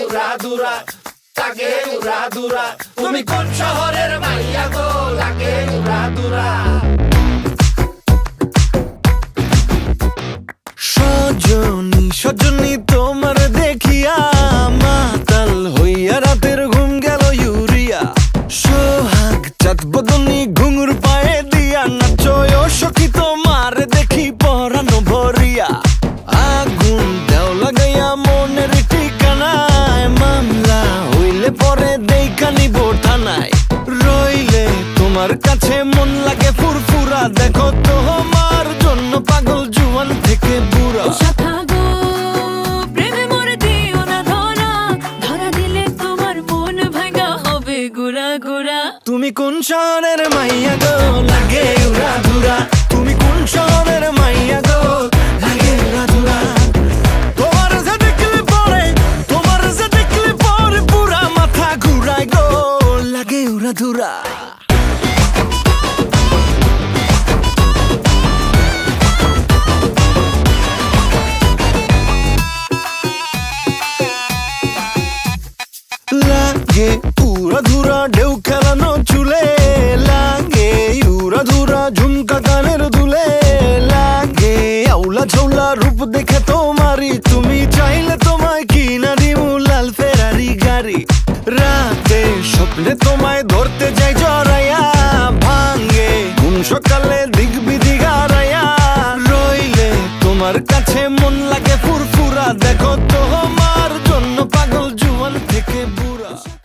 উড়াদুরা, লাগে উড়াদুরা। তুমি কোন শহরের মাইয়া গো, লাগে উড়াদুরা। সজনী সজনী তোমার দেখিয়া মাতাল হইয়া রাতের ঘুম গেল ইউরিয়া। সোহাগ চাঁদ বদনী ঘুঙুর পায়ে দিয়া নাচয় সখী তোমার দেখি পরানো ভরিয়া। আগুন দেও লাগাইয়া মনের ঠিকানায়, মামলা হইলে পরে দেখা নিব থানায়। রইলে তোমার কাছে মন লাগে ফুরফুরা, দেখো তোমার জন্য পাগল জুয়ান থেকে বুড়া। শাখা গো প্রেমে মরে দিও না ধরা, ধরা দিলে তোমার মন ভাঙা হবে গুড়া গুড়া। তুমি কোন শহরের মাইয়া গো, লাগে উড়াধুরা। তুমি কোন শহরের মাইয়া গো, লাগে উড়াধুরা। তোমার যে দেখলে পরে, তোমার যে দেখলে পরে পুরা মাথা ঘুরায় গো, লাগে উড়াধুরা। লাগে উড়াধুরা ঢেউ খেলানো চুলে, লাগে উড়াধুরা ঝুমকা কানের দুলে, লাগে আউলা ঝৌলা রূপ দেখে তোমারি, তুমি চাইলে তোমায় কিনা দিমু লাল ফেরারি গাড়ি। রাতে স্বপ্নে তোমায় ধরতে যাই জড়াই